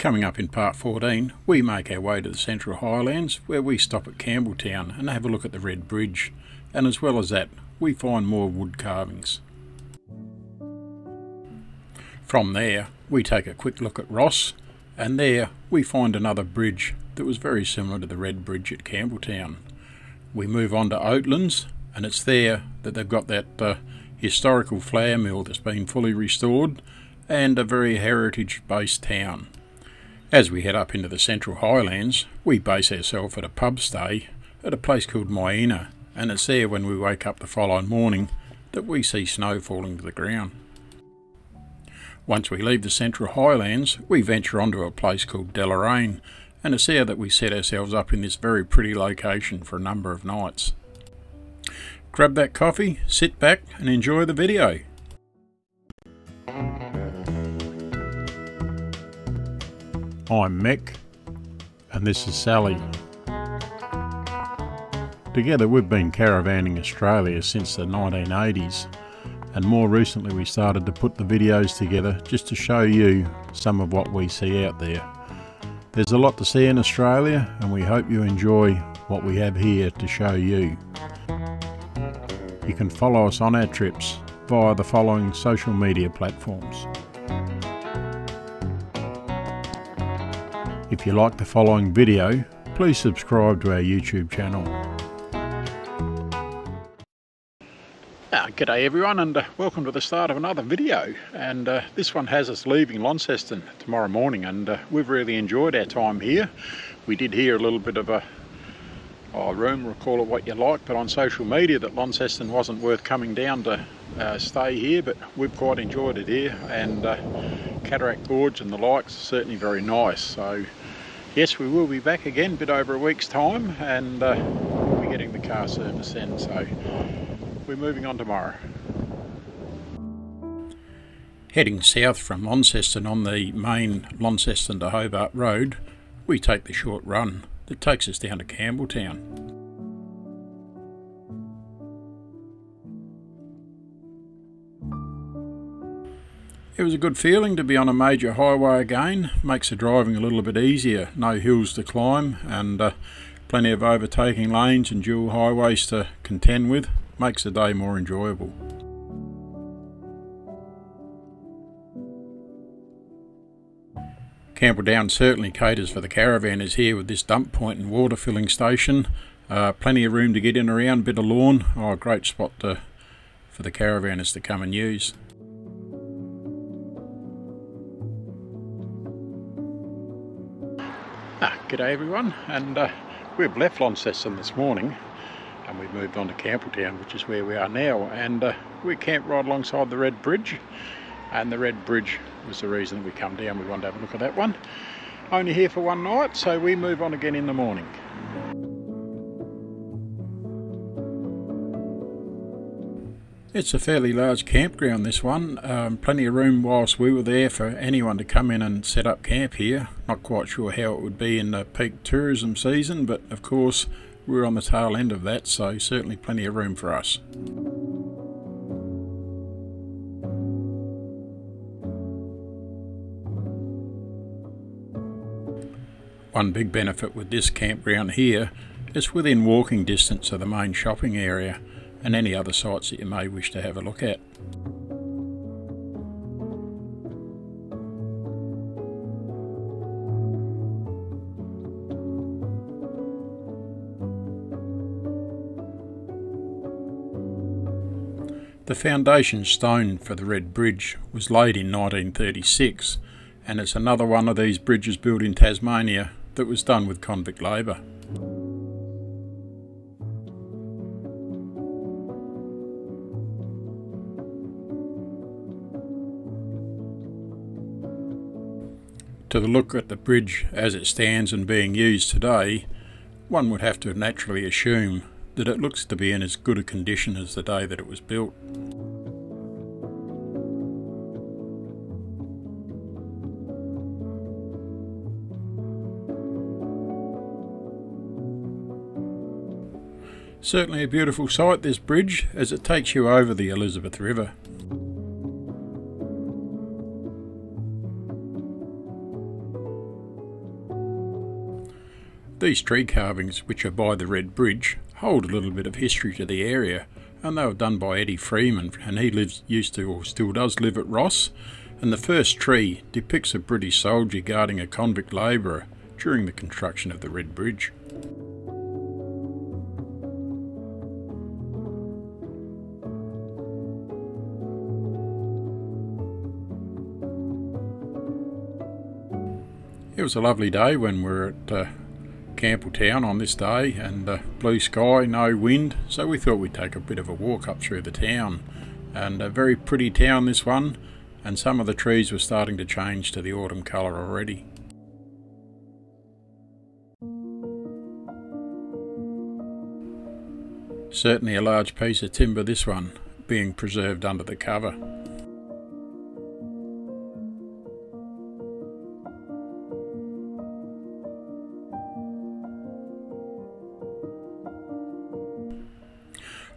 Coming up in part 14, we make our way to the Central Highlands, where we stop at Campbelltown and have a look at the Red Bridge, and as well as that, we find more wood carvings. From there, we take a quick look at Ross, and there we find another bridge that was very similar to the Red Bridge at Campbelltown. We move on to Oatlands, and it's there that they've got that historical flour mill that's been fully restored, and a very heritage-based town. As we head up into the Central Highlands, we base ourselves at a pub stay at a place called Biome, and it's there when we wake up the following morning that we see snow falling to the ground. Once we leave the Central Highlands, we venture onto a place called Deloraine, and it's there that we set ourselves up in this very pretty location for a number of nights. Grab that coffee, sit back and enjoy the video. I'm Mick, and this is Sally. Together we've been caravanning Australia since the 1980s, and more recently we started to put the videos together just to show you some of what we see out there. There's a lot to see in Australia, and we hope you enjoy what we have here to show you. You can follow us on our trips via the following social media platforms. If you like the following video, please subscribe to our YouTube channel. G'day everyone, and welcome to the start of another video. And this one has us leaving Launceston tomorrow morning, and we've really enjoyed our time here. We did hear a little bit of a rumour, call it what you like, but on social media that Launceston wasn't worth coming down to stay here, but we've quite enjoyed it here, and Cataract Gorge and the likes are certainly very nice. So yes, we will be back again a bit over a week's time, and we'll be getting the car service then, so we're moving on tomorrow. Heading south from Launceston on the main Launceston to Hobart Road, we take the short run that takes us down to Campbelltown. It was a good feeling to be on a major highway again. Makes the driving a little bit easier, no hills to climb, and plenty of overtaking lanes and dual highways to contend with. Makes the day more enjoyable. Campbelltown certainly caters for the caravanners here with this dump point and water filling station. Plenty of room to get in around, bit of lawn. Oh, a great spot for the caravanners to come and use. G'day everyone, and we've left Launceston this morning and we've moved on to Campbelltown, which is where we are now, and we camped right alongside the Red Bridge, and the Red Bridge was the reason we come down. We wanted to have a look at that one. Only here for one night, so we move on again in the morning. It's a fairly large campground, this one. Plenty of room whilst we were there for anyone to come in and set up camp here. Not quite sure how it would be in the peak tourism season, but of course we're on the tail end of that, so certainly plenty of room for us. One big benefit with this campground here is within walking distance of the main shopping area and any other sites that you may wish to have a look at. The foundation stone for the Red Bridge was laid in 1936, and it's another one of these bridges built in Tasmania that was done with convict labour. To look at the bridge as it stands and being used today, one would have to naturally assume that it looks to be in as good a condition as the day that it was built. Certainly a beautiful sight, this bridge, as it takes you over the Elizabeth River. These tree carvings, which are by the Red Bridge, hold a little bit of history to the area, and they were done by Eddie Freeman, and he used to or still does live at Ross. And the first tree depicts a British soldier guarding a convict labourer during the construction of the Red Bridge. It was a lovely day when we were at Campbelltown on this day, and blue sky, no wind, so we thought we'd take a bit of a walk up through the town. And a very pretty town, this one, and some of the trees were starting to change to the autumn colour already. Certainly a large piece of timber, this one, being preserved under the cover.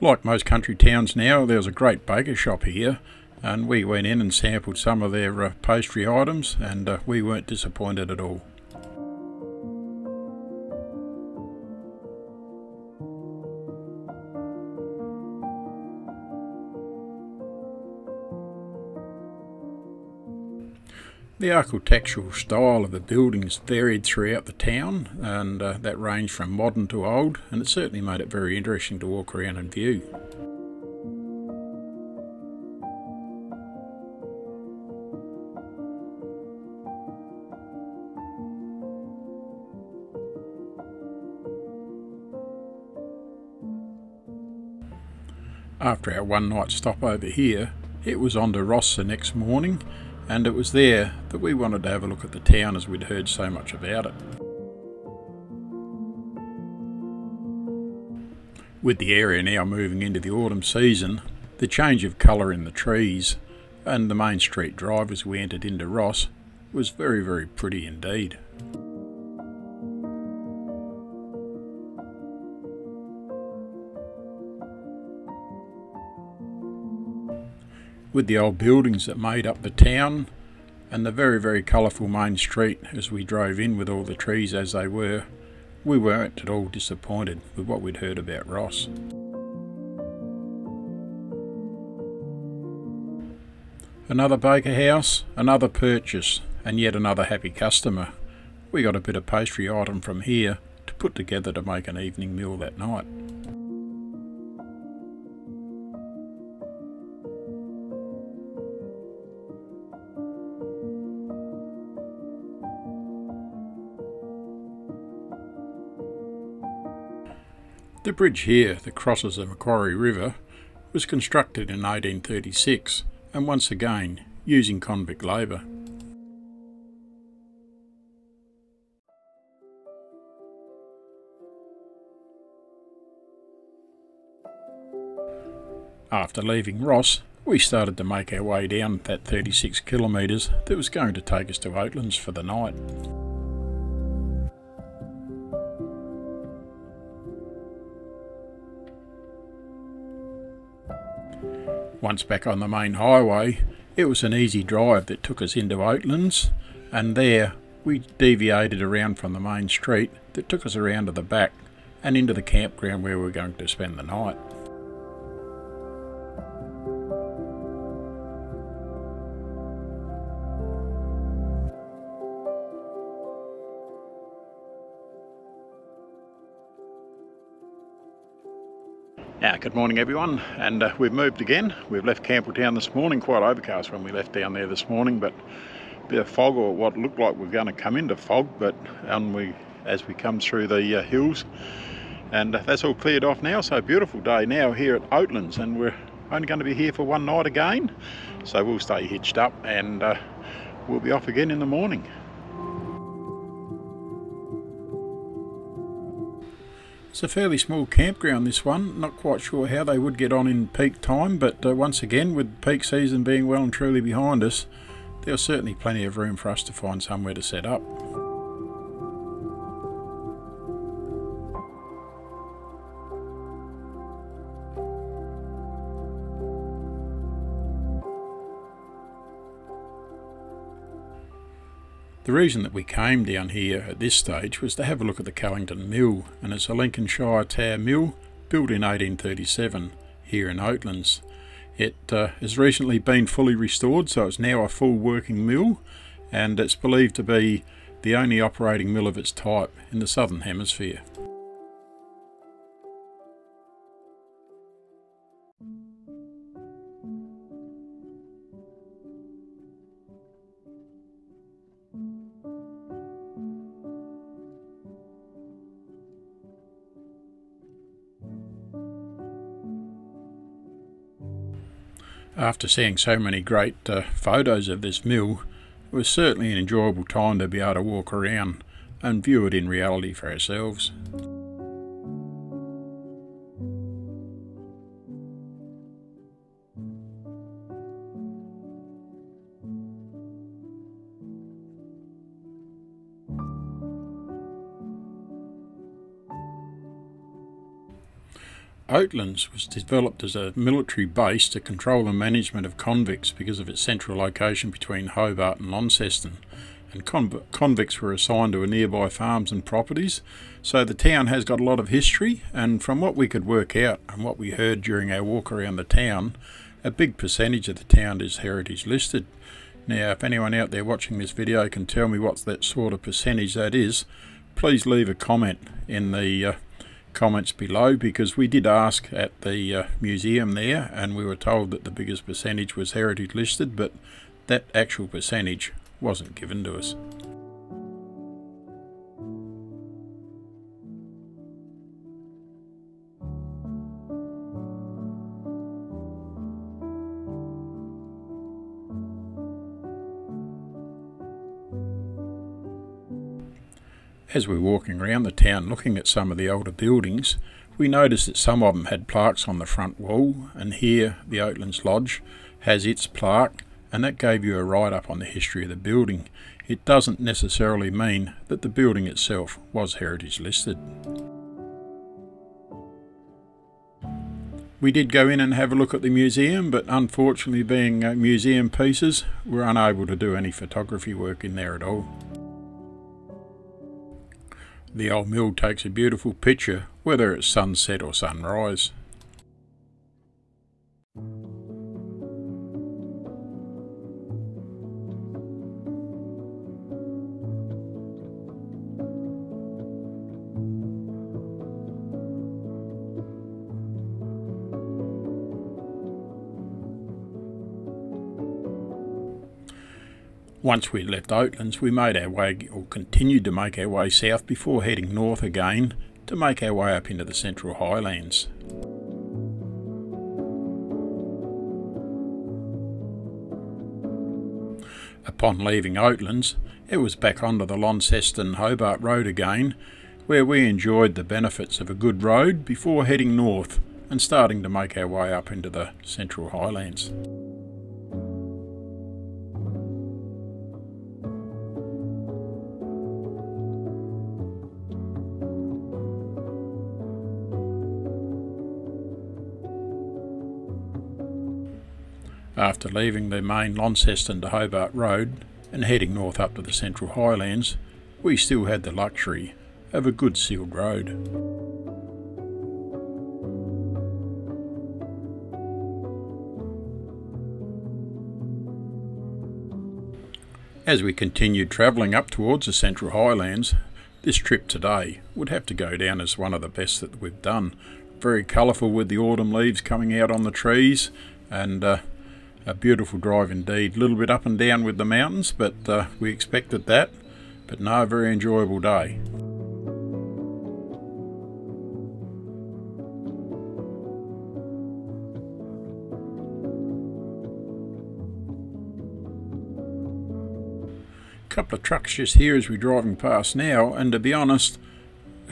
Like most country towns now, there was a great baker shop here, and we went in and sampled some of their pastry items, and we weren't disappointed at all. The architectural style of the buildings varied throughout the town, and that ranged from modern to old, and it certainly made it very interesting to walk around and view. After our one night stop over here, it was on to Ross the next morning, and it was there that we wanted to have a look at the town as we'd heard so much about it. With the area now moving into the autumn season, the change of colour in the trees and the main street drive as we entered into Ross was very, very pretty indeed. With the old buildings that made up the town and the very, very colourful main street as we drove in with all the trees as they were, we weren't at all disappointed with what we'd heard about Ross. Another baker house, another purchase, and yet another happy customer. We got a bit of pastry item from here to put together to make an evening meal that night. The bridge here that crosses the Macquarie River was constructed in 1836, and once again using convict labour. After leaving Ross, we started to make our way down that 36 kilometres that was going to take us to Oatlands for the night. Once back on the main highway, it was an easy drive that took us into Oatlands, and there we deviated around from the main street that took us around to the back and into the campground where we were going to spend the night. Good morning everyone, and we've moved again. We've left Campbelltown this morning, quite overcast when we left down there this morning, but a bit of fog, or what looked like we're going to come into fog, but as we come through the hills, and that's all cleared off now. So beautiful day now here at Oatlands, and we're only going to be here for one night again, so we'll stay hitched up and we'll be off again in the morning. It's a fairly small campground, this one. Not quite sure how they would get on in peak time, but once again, with peak season being well and truly behind us, there's certainly plenty of room for us to find somewhere to set up. The reason that we came down here at this stage was to have a look at the Cullington Mill, and it's a Lincolnshire Tower mill built in 1837 here in Oatlands. It has recently been fully restored, so it's now a full working mill, and it's believed to be the only operating mill of its type in the Southern Hemisphere. After seeing so many great photos of this mill, it was certainly an enjoyable time to be able to walk around and view it in reality for ourselves. Oatlands was developed as a military base to control the management of convicts because of its central location between Hobart and Launceston, and convicts were assigned to nearby farms and properties, so the town has got a lot of history, and from what we could work out and what we heard during our walk around the town, a big percentage of the town is heritage listed. Now, if anyone out there watching this video can tell me what that sort of percentage that is, please leave a comment in the comments below, because we did ask at the museum there and we were told that the biggest percentage was heritage listed, but that actual percentage wasn't given to us. As we're walking around the town looking at some of the older buildings, we noticed that some of them had plaques on the front wall, and here the Oatlands Lodge has its plaque, and that gave you a write-up on the history of the building. It doesn't necessarily mean that the building itself was heritage listed. We did go in and have a look at the museum, but unfortunately, being museum pieces, we're unable to do any photography work in there at all. The old mill takes a beautiful picture, whether it's sunset or sunrise. Once we left Oatlands, we made our way, or continued to make our way south before heading north again to make our way up into the Central Highlands. Upon leaving Oatlands, it was back onto the Launceston-Hobart Road again, where we enjoyed the benefits of a good road before heading north and starting to make our way up into the Central Highlands. After leaving the main Launceston to Hobart Road and heading north up to the Central Highlands, we still had the luxury of a good sealed road. As we continued travelling up towards the Central Highlands, this trip today would have to go down as one of the best that we've done. Very colourful with the autumn leaves coming out on the trees, and a beautiful drive indeed. A little bit up and down with the mountains, but we expected that. But no, a very enjoyable day. Couple of trucks just here as we're driving past now, and to be honest,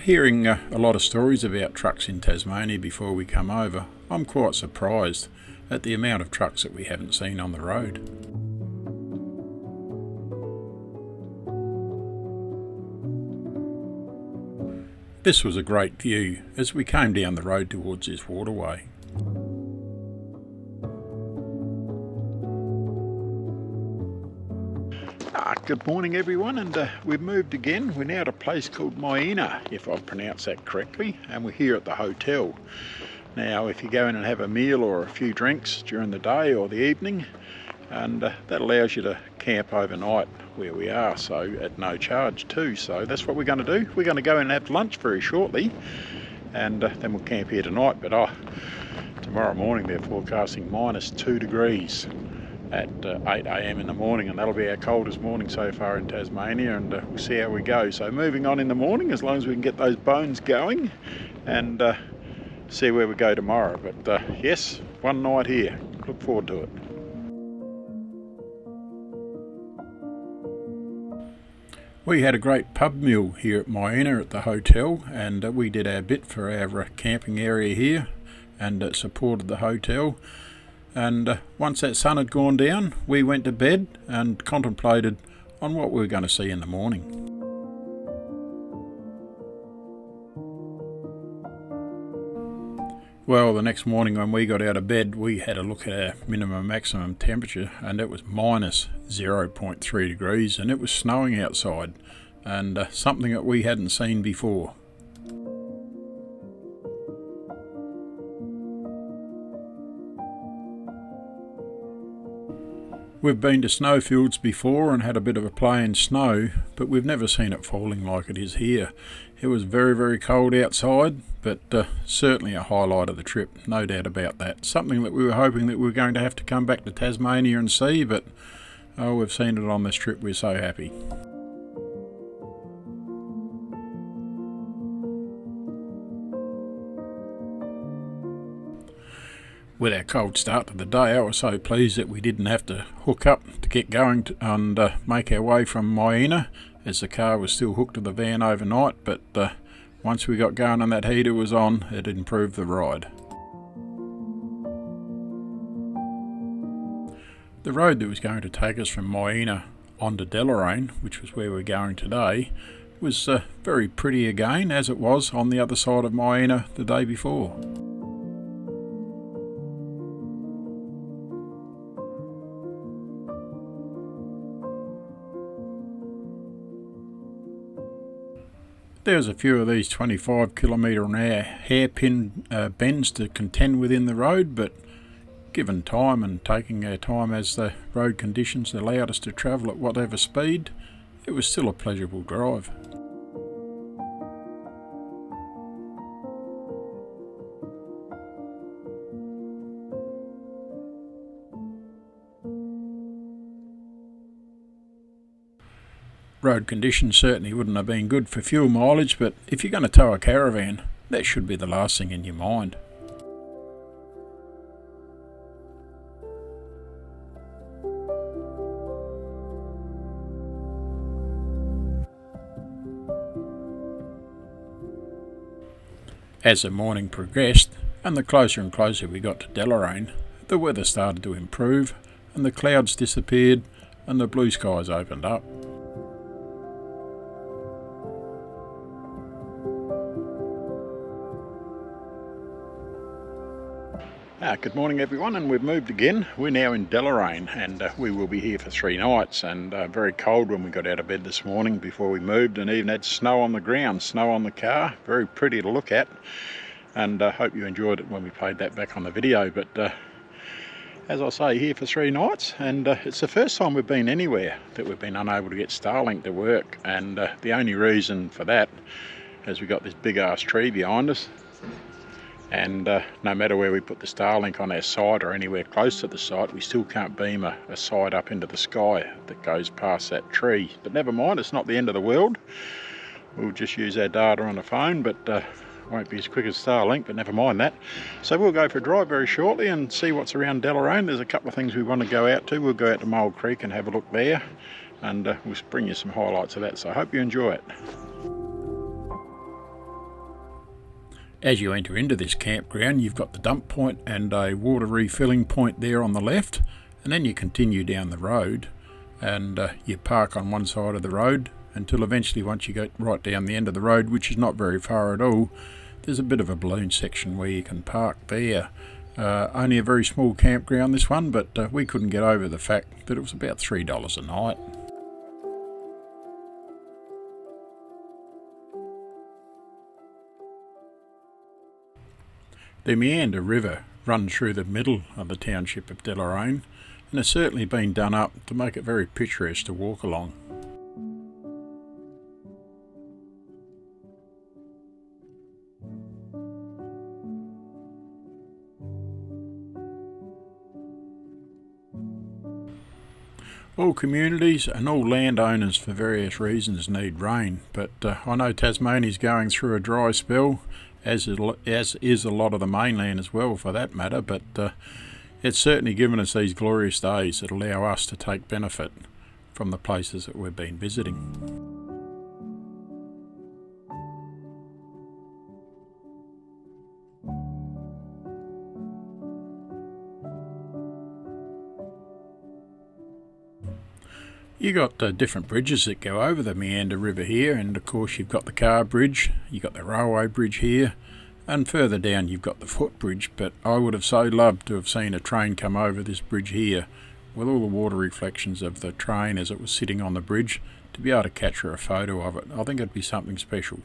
hearing a lot of stories about trucks in Tasmania before we come over, I'm quite surprised at the amount of trucks that we haven't seen on the road. This was a great view as we came down the road towards this waterway. Good morning everyone, and we've moved again. We're now at a place called Biome, if I've pronounced that correctly, and we're here at the hotel. Now if you go in and have a meal or a few drinks during the day or the evening, and that allows you to camp overnight where we are, so at no charge too. So that's what we're going to do. We're going to go in and have lunch very shortly, and then we'll camp here tonight. But tomorrow morning they're forecasting -2 degrees at 8 AM in the morning, and that'll be our coldest morning so far in Tasmania, and we'll see how we go. So moving on in the morning, as long as we can get those bones going, and see where we go tomorrow. But yes, one night here, look forward to it. We had a great pub meal here at Biome at the hotel, and we did our bit for our camping area here, and supported the hotel. And once that sun had gone down, we went to bed and contemplated on what we were going to see in the morning. Well, the next morning when we got out of bed, we had a look at our minimum maximum temperature, and it was -0.3 degrees, and it was snowing outside, and something that we hadn't seen before. We've been to snowfields before and had a bit of a play in snow, but we've never seen it falling like it is here. It was very, very cold outside, but certainly a highlight of the trip, no doubt about that. Something that we were hoping that we were going to have to come back to Tasmania and see, but oh, we've seen it on this trip. We're so happy. With our cold start to the day, I was so pleased that we didn't have to hook up to get going and make our way from Biome, as the car was still hooked to the van overnight. But once we got going and that heater was on, it improved the ride. The road that was going to take us from Biome onto Deloraine, which was where we're going today, was very pretty again, as it was on the other side of Biome the day before. There's a few of these 25km/h hairpin bends to contend within the road, but given time and taking our time as the road conditions allowed us to travel at whatever speed, it was still a pleasurable drive. Road conditions certainly wouldn't have been good for fuel mileage, but if you're going to tow a caravan, that should be the last thing in your mind. As the morning progressed, and the closer and closer we got to Deloraine, the weather started to improve, and the clouds disappeared, and the blue skies opened up. Good morning everyone, and we've moved again. We're now in Deloraine, and we will be here for 3 nights, and very cold when we got out of bed this morning before we moved, and even had snow on the ground, snow on the car. Very pretty to look at, and I hope you enjoyed it when we played that back on the video. But as I say, here for 3 nights, and it's the first time we've been anywhere that we've been unable to get Starlink to work, and the only reason for that is we got this big ass tree behind us. And no matter where we put the Starlink on our site or anywhere close to the site, we still can't beam a site up into the sky that goes past that tree. But never mind, it's not the end of the world. We'll just use our data on the phone, but won't be as quick as Starlink, but never mind that. So we'll go for a drive very shortly and see what's around Deloraine. There's a couple of things we want to go out to. We'll go out to Mole Creek and have a look there, and we'll bring you some highlights of that. So I hope you enjoy it. As you enter into this campground, you've got the dump point and a water refilling point there on the left, and then you continue down the road, and you park on one side of the road until eventually, once you get right down the end of the road, which is not very far at all, there's a bit of a balloon section where you can park there. Only a very small campground, this one, but we couldn't get over the fact that it was about $3 a night. The Meander River runs through the middle of the township of Deloraine and has certainly been done up to make it very picturesque to walk along. All communities and all landowners for various reasons need rain, but I know Tasmania's going through a dry spell, as is a lot of the mainland as well for that matter, but it's certainly given us these glorious days that allow us to take benefit from the places that we've been visiting. You got different bridges that go over the Meander River here, and of course you've got the car bridge, you've got the railway bridge here, and further down you've got the footbridge. But I would have so loved to have seen a train come over this bridge here with all the water reflections of the train as it was sitting on the bridge, to be able to capture a photo of it. I think it'd be something special.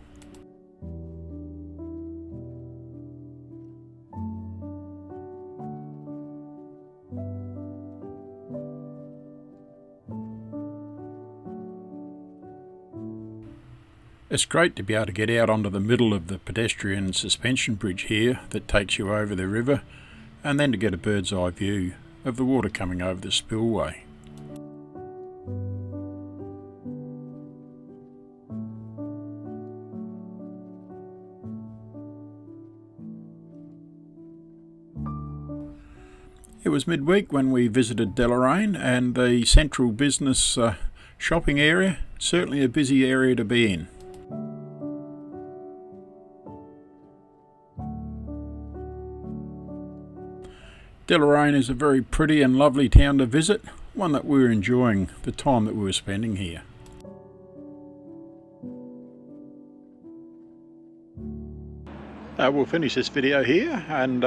It's great to be able to get out onto the middle of the pedestrian suspension bridge here that takes you over the river, and then to get a bird's eye view of the water coming over the spillway. It was midweek when we visited Deloraine, and the central business shopping area, certainly a busy area to be in. Deloraine is a very pretty and lovely town to visit, one that we were enjoying the time that we were spending here. We'll finish this video here, and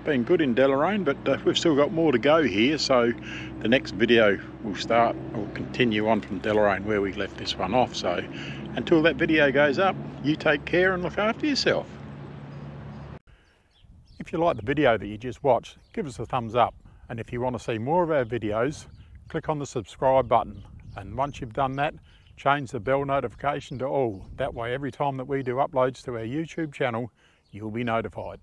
been good in Deloraine, but we've still got more to go here, so the next video will start or continue on from Deloraine where we left this one off. So until that video goes up, you take care and look after yourself. If you like the video that you just watched, give us a thumbs up, and if you want to see more of our videos, click on the subscribe button, and once you've done that, change the bell notification to all. That way every time that we do uploads to our YouTube channel, you'll be notified.